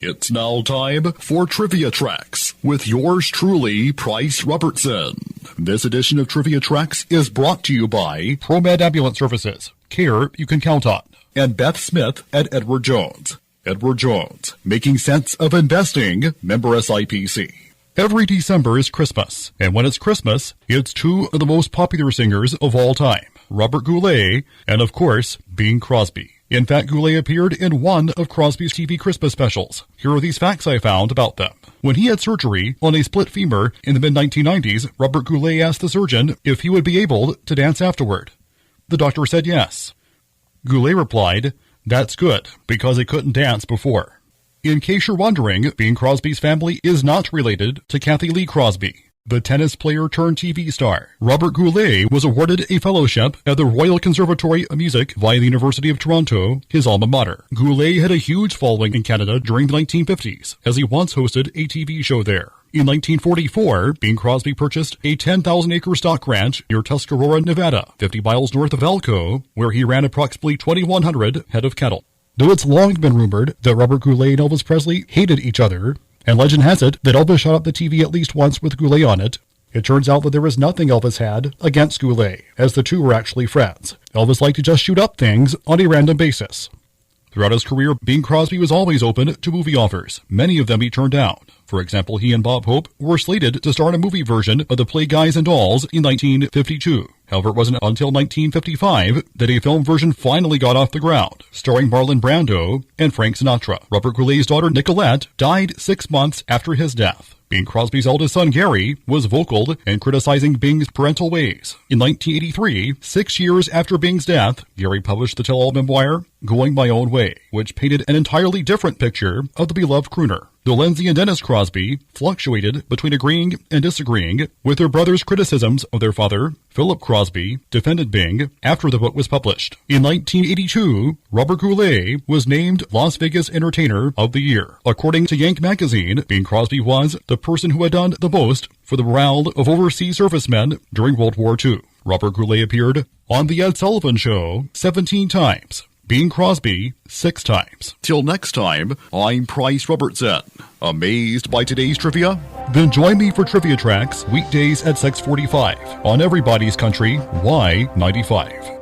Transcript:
It's now time for Trivia Tracks with yours truly, Price Robertson. This edition of Trivia Tracks is brought to you by ProMed Ambulance Services. Care you can count on. And Beth Smith at Edward Jones. Edward Jones, making sense of investing, member SIPC. Every December is Christmas, and when it's Christmas, it's two of the most popular singers of all time, Robert Goulet and, of course, Bing Crosby. In fact, Goulet appeared in one of Crosby's TV Christmas specials. Here are these facts I found about them. When he had surgery on a split femur in the mid-1990s, Robert Goulet asked the surgeon if he would be able to dance afterward. The doctor said yes. Goulet replied, "That's good, because I couldn't dance before." In case you're wondering, Bing Crosby's family is not related to Kathy Lee Crosby, the tennis player turned TV star. Robert Goulet was awarded a fellowship at the Royal Conservatory of Music via the University of Toronto, his alma mater. Goulet had a huge following in Canada during the 1950s, as he once hosted a TV show there. In 1944, Bing Crosby purchased a 10,000-acre stock ranch near Tuscarora, Nevada, 50 miles north of Elko, where he ran approximately 2,100 head of cattle. Though it's long been rumored that Robert Goulet and Elvis Presley hated each other, and legend has it that Elvis shot up the TV at least once with Goulet on it, it turns out that there was nothing Elvis had against Goulet, as the two were actually friends. Elvis liked to just shoot up things on a random basis. Throughout his career, Bing Crosby was always open to movie offers. Many of them he turned down. For example, he and Bob Hope were slated to star in a movie version of the play Guys and Dolls in 1952. However, it wasn't until 1955 that a film version finally got off the ground, starring Marlon Brando and Frank Sinatra. Robert Goulet's daughter, Nicolette, died 6 months after his death. Bing Crosby's eldest son, Gary, was vocal in criticizing Bing's parental ways. In 1983, 6 years after Bing's death, Gary published the tell-all memoir, Going My Own Way, which painted an entirely different picture of the beloved crooner. Though Lindsay and Dennis Crosby fluctuated between agreeing and disagreeing with their brothers' criticisms of their father, Philip Crosby defended Bing after the book was published. In 1982, Robert Goulet was named Las Vegas Entertainer of the Year. According to Yank magazine, Bing Crosby was the person who had done the most for the morale of overseas servicemen during World War II. Robert Goulet appeared on The Ed Sullivan Show 17 times. Bing Crosby 6 times. Till next time, I'm Price Robertson. Amazed by today's trivia? Then join me for Trivia Tracks weekdays at 6:45 on Everybody's Country Y95.